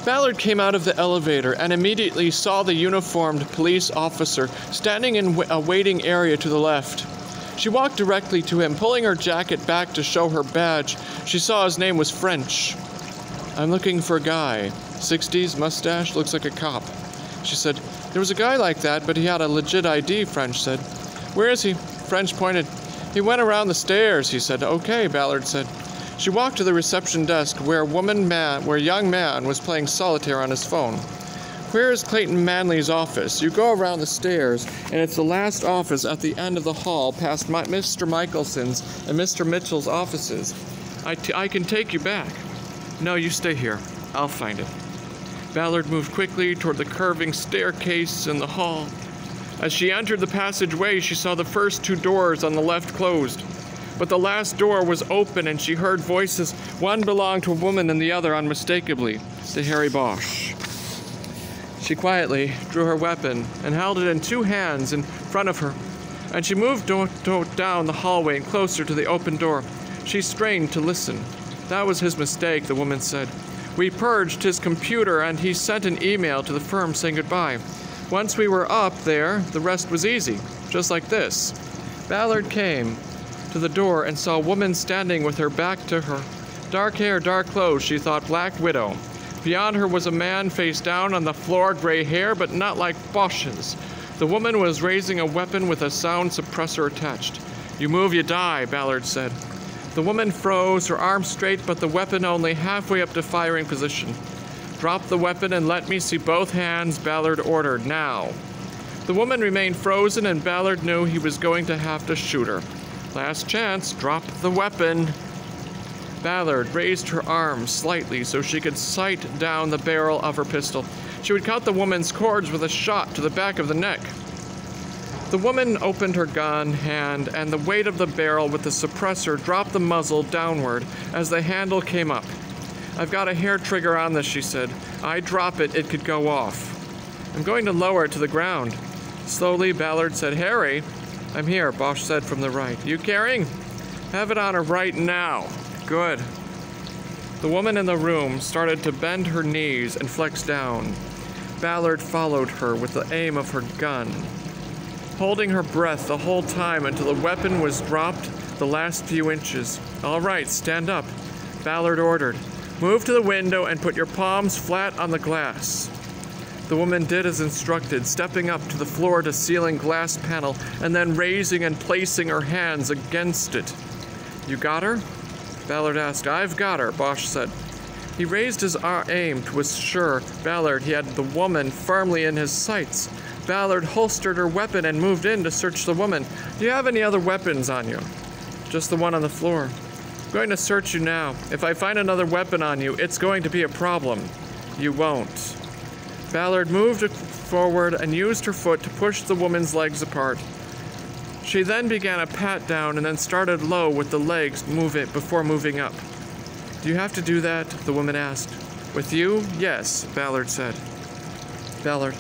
Ballard came out of the elevator and immediately saw the uniformed police officer standing in a waiting area to the left. She walked directly to him, pulling her jacket back to show her badge. She saw his name was French. "I'm looking for a guy. 60s, mustache, looks like a cop." She said, "There was a guy like that, but he had a legit ID," French said. "Where is he?" French pointed. "He went around the stairs," he said. "Okay," Ballard said. She walked to the reception desk where a young man was playing solitaire on his phone. "Where is Clayton Manley's office?" "You go around the stairs, and it's the last office at the end of the hall past Mr. Michelson's and Mr. Mitchell's offices. I can take you back." "No, you stay here. I'll find it." Ballard moved quickly toward the curving staircase in the hall. As she entered the passageway, she saw the first two doors on the left closed. But the last door was open, and she heard voices. One belonged to a woman and the other, unmistakably, to Harry Bosch. She quietly drew her weapon and held it in two hands in front of her, and she moved down the hallway and closer to the open door. She strained to listen. "That was his mistake," the woman said. "We purged his computer, and he sent an email to the firm saying goodbye. Once we were up there, the rest was easy, just like this." Ballard came to the door and saw a woman standing with her back to her. Dark hair, dark clothes, she thought, Black Widow. Beyond her was a man face down on the floor, gray hair, but not like Bosch's. The woman was raising a weapon with a sound suppressor attached. "You move, you die," Ballard said. The woman froze, her arm straight, but the weapon only halfway up to firing position. "Drop the weapon and let me see both hands," Ballard ordered. "Now." The woman remained frozen, and Ballard knew he was going to have to shoot her. "Last chance, drop the weapon." Ballard raised her arm slightly so she could sight down the barrel of her pistol. She would cut the woman's cords with a shot to the back of the neck. The woman opened her gun hand, and the weight of the barrel with the suppressor dropped the muzzle downward as the handle came up. "I've got a hair trigger on this," she said. "I drop it, it could go off." "I'm going to lower it to the ground." Slowly, Ballard said, "Harry." "I'm here," Bosch said from the right. "You carrying?" "Have it on her right now." "Good." The woman in the room started to bend her knees and flex down. Ballard followed her with the aim of her gun, holding her breath the whole time until the weapon was dropped the last few inches. "All right, stand up," Ballard ordered. "Move to the window and put your palms flat on the glass." The woman did as instructed, stepping up to the floor-to-ceiling glass panel and then raising and placing her hands against it. "You got her?" Ballard asked. "I've got her," Bosch said. He raised his aim to assure Ballard he had the woman firmly in his sights. Ballard holstered her weapon and moved in to search the woman. "Do you have any other weapons on you?" "Just the one on the floor." "I'm going to search you now. If I find another weapon on you, it's going to be a problem." "You won't." Ballard moved forward and used her foot to push the woman's legs apart. She then began a pat down and then started low with the legs before moving up. "Do you have to do that?" the woman asked. "With you? Yes," Ballard said. Ballard.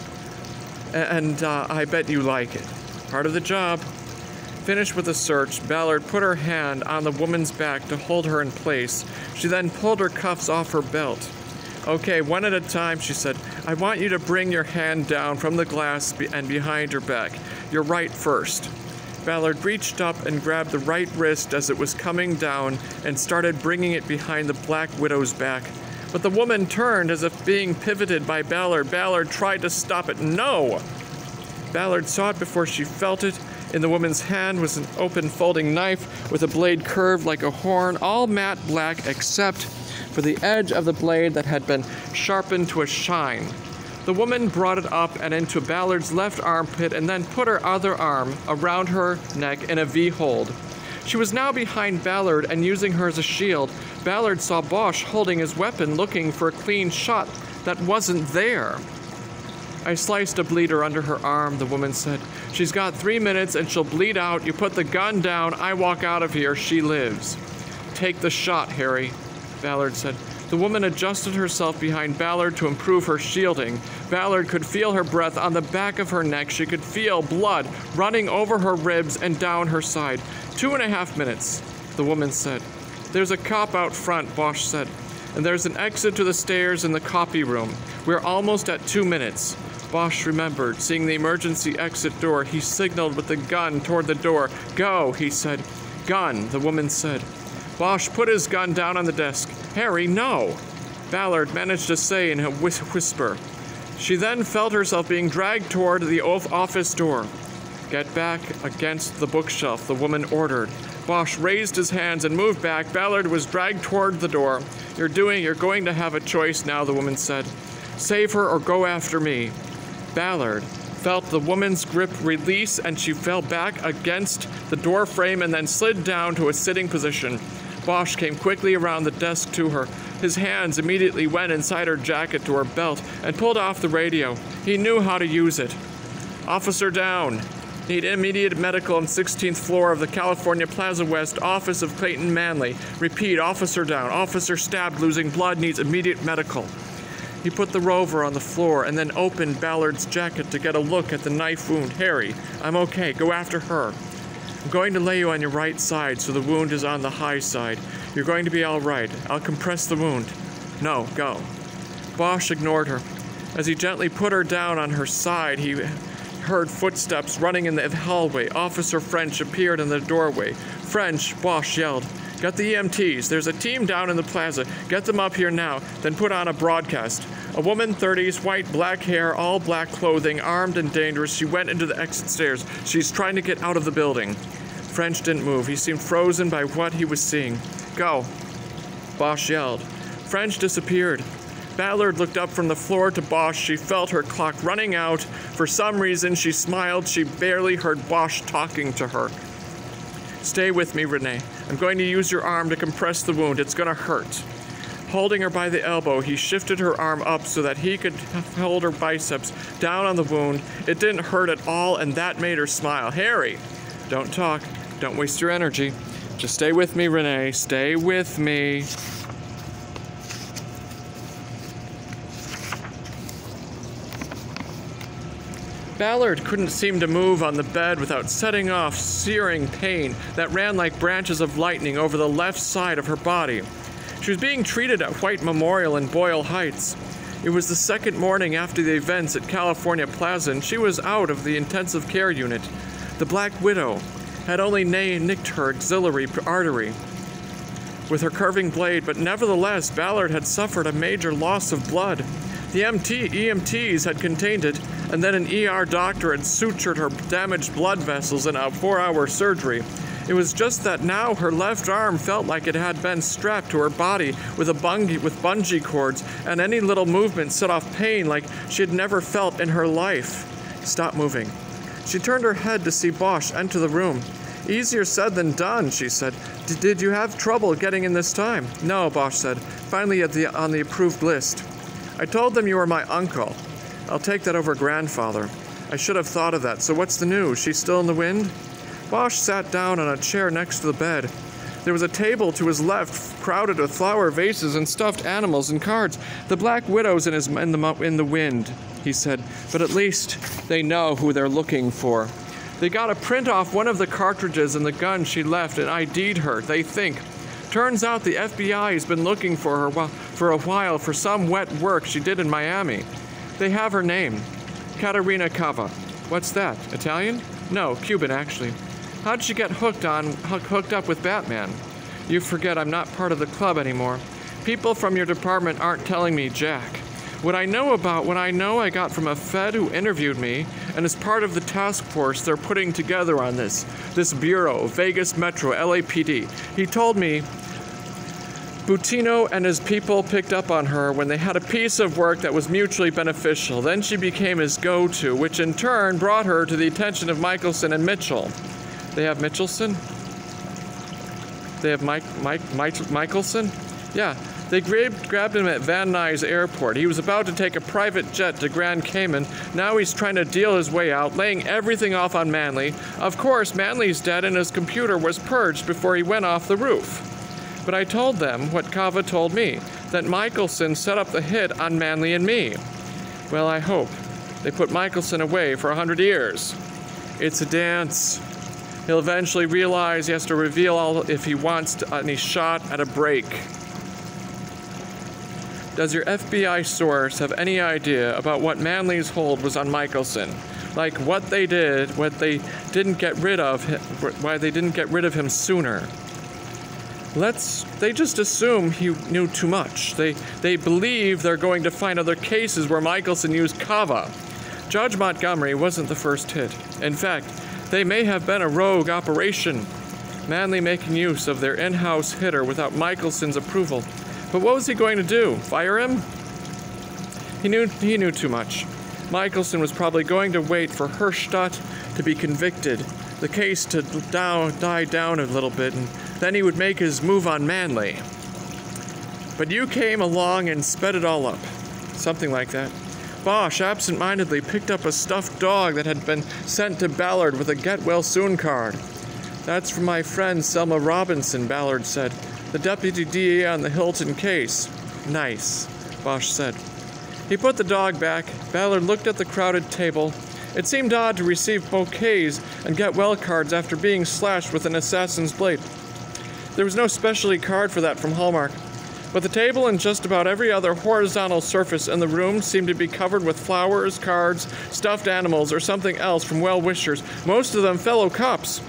And I bet you like it. Part of the job." Finished with the search, Ballard put her hand on the woman's back to hold her in place. She then pulled her cuffs off her belt. "Okay, one at a time," she said. "I want you to bring your hand down from the glass and behind your back. Your right first." Ballard reached up and grabbed the right wrist as it was coming down and started bringing it behind the Black Widow's back. But the woman turned as if being pivoted by Ballard. Ballard tried to stop it. "No!" Ballard saw it before she felt it. In the woman's hand was an open folding knife with a blade curved like a horn, all matte black except for the edge of the blade that had been sharpened to a shine. The woman brought it up and into Ballard's left armpit and then put her other arm around her neck in a V-hold. She was now behind Ballard and using her as a shield. Ballard saw Bosch holding his weapon, looking for a clean shot that wasn't there. "I sliced a bleeder under her arm," the woman said. "She's got 3 minutes and she'll bleed out. You put the gun down, I walk out of here, she lives." "Take the shot, Harry," Ballard said. The woman adjusted herself behind Ballard to improve her shielding. Ballard could feel her breath on the back of her neck. She could feel blood running over her ribs and down her side. 2.5 minutes, the woman said. "There's a cop out front," Bosch said. and there's an exit to the stairs in the copy room. We're almost at 2 minutes. Bosch remembered. Seeing the emergency exit door, he signaled with the gun toward the door. Go, he said. Gun, the woman said. Bosch put his gun down on the desk. Harry, no! Ballard managed to say in a whisper. She then felt herself being dragged toward the office door. Get back against the bookshelf, the woman ordered. Bosch raised his hands and moved back. Ballard was dragged toward the door. You're going to have a choice now, the woman said. Save her or go after me. Ballard felt the woman's grip release and she fell back against the door frame and then slid down to a sitting position. Bosch came quickly around the desk to her. His hands immediately went inside her jacket to her belt and pulled off the radio. He knew how to use it. Officer down. Need immediate medical on 16th floor of the California Plaza West office of Clayton Manley. Repeat, officer down. Officer stabbed, losing blood, needs immediate medical. He put the rover on the floor and then opened Ballard's jacket to get a look at the knife wound. Harry, I'm okay. Go after her. I'm going to lay you on your right side so the wound is on the high side. You're going to be all right. I'll compress the wound. No, go. Bosch ignored her. As he gently put her down on her side, he heard footsteps running in the hallway. Officer French appeared in the doorway. French, Bosch yelled. Get the EMTs. There's a team down in the plaza. Get them up here now, then put on a broadcast. A woman, 30s, white, black hair, all black clothing, armed and dangerous. She went into the exit stairs. She's trying to get out of the building. French didn't move. He seemed frozen by what he was seeing. Go. Bosch yelled. French disappeared. Ballard looked up from the floor to Bosch. She felt her clock running out. For some reason, she smiled. She barely heard Bosch talking to her. Stay with me, Renee. I'm going to use your arm to compress the wound. It's going to hurt. Holding her by the elbow, he shifted her arm up so that he could hold her biceps down on the wound. It didn't hurt at all, and that made her smile. Harry, don't talk. Don't waste your energy. Just stay with me, Renee. Stay with me. Ballard couldn't seem to move on the bed without setting off searing pain that ran like branches of lightning over the left side of her body. She was being treated at White Memorial in Boyle Heights. It was the second morning after the events at California Plaza, and she was out of the intensive care unit. The Black Widow had only nicked her axillary artery with her curving blade, but nevertheless, Ballard had suffered a major loss of blood. The EMTs had contained it, and then an ER doctor had sutured her damaged blood vessels in a 4-hour surgery. It was just that now her left arm felt like it had been strapped to her body with bungee cords, and any little movement set off pain like she had never felt in her life. Stop moving. She turned her head to see Bosch enter the room. Easier said than done, she said. Did you have trouble getting in this time? No, Bosch said, finally on the approved list. I told them you were my uncle. I'll take that over grandfather. I should have thought of that. So what's the news? She's still in the wind? Bosch sat down on a chair next to the bed. There was a table to his left, crowded with flower vases and stuffed animals and cards. The Black Widow's in the wind, he said, but at least they know who they're looking for. They got a print off one of the cartridges in the gun she left and ID'd her, they think. Turns out the FBI has been looking for her for a while for some wet work she did in Miami. They have her name, Caterina Cava. What's that, Italian? No, Cuban, actually. How'd she get hooked up with Batman? You forget I'm not part of the club anymore. People from your department aren't telling me jack. What I know I got from a Fed who interviewed me and is part of the task force they're putting together on this bureau, Vegas Metro, LAPD. He told me Butino and his people picked up on her when they had a piece of work that was mutually beneficial. Then she became his go-to, which in turn brought her to the attention of Michelson and Mitchell. They have Mitchelson? They have Michelson? Yeah, they grabbed him at Van Nuys Airport. He was about to take a private jet to Grand Cayman. Now he's trying to deal his way out, laying everything off on Manley. Of course, Manley's dead and his computer was purged before he went off the roof. But I told them what Cava told me, that Michelson set up the hit on Manley and me. Well, I hope. They put Michelson away for 100 years. It's a dance. He'll eventually realize he has to reveal all if he wants to, any shot at a break. does your FBI source have any idea about what Manley's hold was on Michelson? Like what they did, what they didn't get rid of, why they didn't get rid of him sooner? They just assume he knew too much. They believe they're going to find other cases where Michelson used kava. Judge Montgomery wasn't the first hit. In fact, they may have been a rogue operation, Manley making use of their in-house hitter without Michelson's approval. But what was he going to do? Fire him? He knew too much. Michelson was probably going to wait for Herstadt to be convicted, the case to die down a little bit, and then he would make his move on Manley. But you came along and sped it all up. Something like that. Bosch absent-mindedly picked up a stuffed dog that had been sent to Ballard with a get-well-soon card. That's from my friend Selma Robinson, Ballard said, the deputy DA on the Hilton case. Nice, Bosch said. He put the dog back. Ballard looked at the crowded table. It seemed odd to receive bouquets and get-well cards after being slashed with an assassin's blade. There was no specialty card for that from Hallmark. But the table and just about every other horizontal surface in the room seemed to be covered with flowers, cards, stuffed animals, or something else from well-wishers, most of them fellow cops.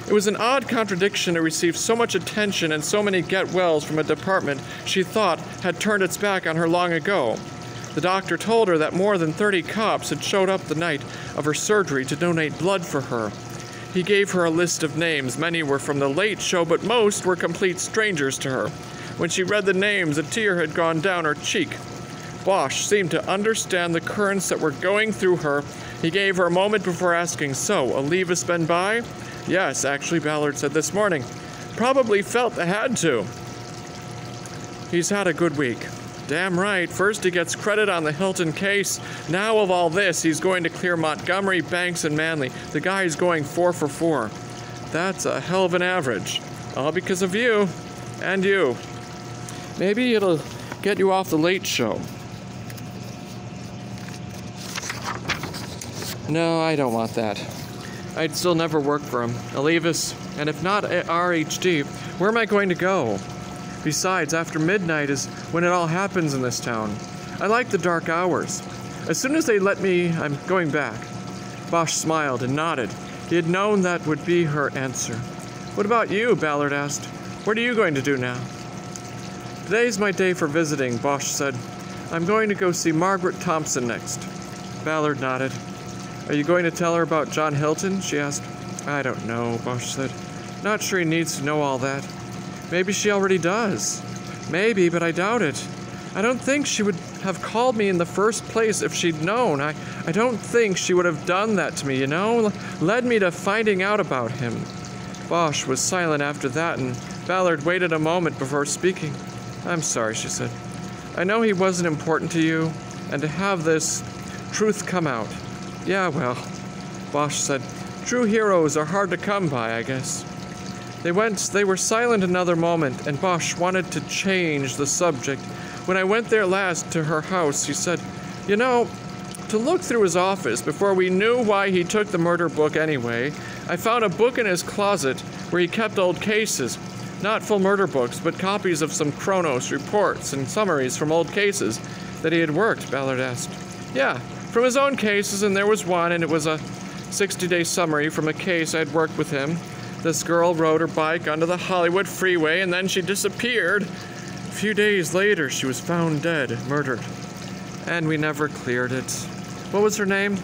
It was an odd contradiction to receive so much attention and so many get-wells from a department she thought had turned its back on her long ago. The doctor told her that more than 30 cops had showed up the night of her surgery to donate blood for her. He gave her a list of names. Many were from the Late Show, but most were complete strangers to her. When she read the names, a tear had gone down her cheek. Bosch seemed to understand the currents that were going through her. He gave her a moment before asking, "So, a leave has been by?" "Yes, actually," Ballard said, "this morning. Probably felt I had to." "He's had a good week." "Damn right. First he gets credit on the Hilton case. Now of all this, he's going to clear Montgomery, Banks, and Manley. The guy's going 4 for 4. That's a hell of an average. All because of you. And you. Maybe it'll get you off the Late Show." "No, I don't want that. I'd still never work for him. Alivus, and if not RHD, where am I going to go? Besides, after midnight is when it all happens in this town. I like the dark hours. As soon as they let me, I'm going back." Bosch smiled and nodded. He had known that would be her answer. "What about you?" Ballard asked. "What are you going to do now?" "Today's my day for visiting," Bosch said. "I'm going to go see Margaret Thompson next." Ballard nodded. "Are you going to tell her about John Hilton?" she asked. "I don't know," Bosch said. "Not sure he needs to know all that." "Maybe she already does." "Maybe, but I doubt it. I don't think she would have called me in the first place if she'd known. I don't think she would have done that to me, you know? Led me to finding out about him." Bosch was silent after that, and Ballard waited a moment before speaking. "I'm sorry," she said. "I know he wasn't important to you, and to have this truth come out. Yeah, well," Bosch said, "true heroes are hard to come by, I guess." They were silent another moment, and Bosch wanted to change the subject. "When I went there last to her house," he said, "you know, to look through his office before we knew why he took the murder book anyway, I found a book in his closet where he kept old cases. Not full murder books, but copies of some Chronos reports and summaries from old cases that he had worked," Ballard asked. "Yeah, from his own cases, and there was one, and it was a 60-day summary from a case I'd worked with him. This girl rode her bike onto the Hollywood freeway, and then she disappeared. A few days later, she was found dead, murdered. And we never cleared it. What was her name?"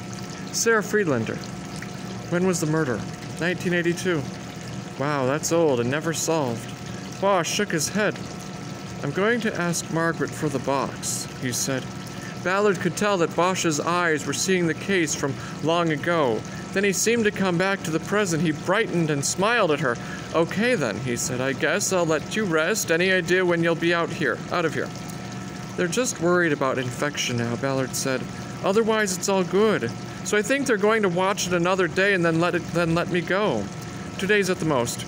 "Sarah Friedlander." "When was the murder?" 1982. "Wow, that's old and never solved." Bosch shook his head. "I'm going to ask Margaret for the box," he said. Ballard could tell that Bosch's eyes were seeing the case from long ago. Then he seemed to come back to the present. He brightened and smiled at her. "Okay then," he said. "I guess I'll let you rest. Any idea when you'll be out of here?" "They're just worried about infection now," Ballard said. "Otherwise, it's all good. So I think they're going to watch it another day and then let me go. 2 days at the most.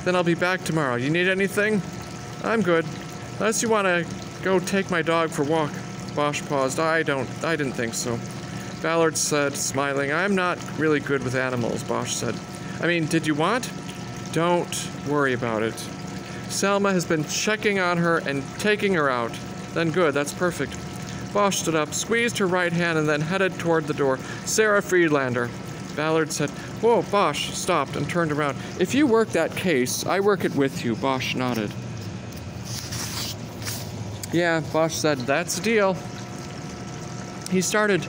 Then I'll be back tomorrow. You need anything?" "I'm good. Unless you want to go take my dog for a walk." Bosch paused. I didn't think so." Ballard said, smiling. "I'm not really good with animals," Bosch said. "I mean, did you want?" "Don't worry about it. Selma has been checking on her and taking her out. Then good, that's perfect. Bosch stood up, squeezed her right hand, and then headed toward the door. Sarah Friedlander. Ballard said, "Whoa," Bosch stopped and turned around. "If you work that case, I work it with you." Bosch nodded. "Yeah," Bosch said, "that's the deal." He started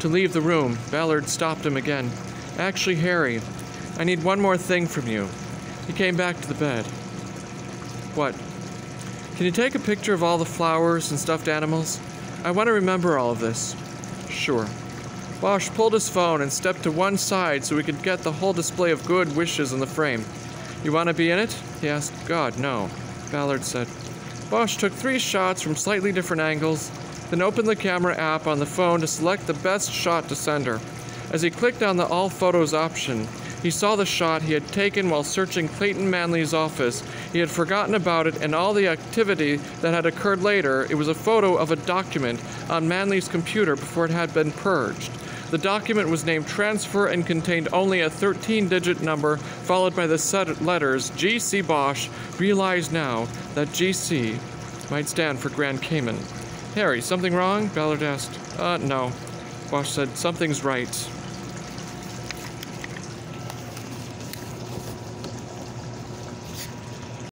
to leave the room. Ballard stopped him again. "Actually, Harry, I need one more thing from you." He came back to the bed. "What?" "Can you take a picture of all the flowers and stuffed animals? I want to remember all of this." "Sure." Bosch pulled his phone and stepped to one side so he could get the whole display of good wishes in the frame. "You want to be in it?" he asked. "God, no," Ballard said. Bosch took 3 shots from slightly different angles, then opened the camera app on the phone to select the best shot to send her. As he clicked on the All Photos option, he saw the shot he had taken while searching Clayton Manley's office. He had forgotten about it and all the activity that had occurred later. It was a photo of a document on Manley's computer before it had been purged. The document was named Transfer and contained only a 13-digit number followed by the set letters G.C. Bosch. Realized now that G.C. might stand for Grand Cayman. "Harry, something wrong?" Ballard asked. No." Bosch said, "Something's right."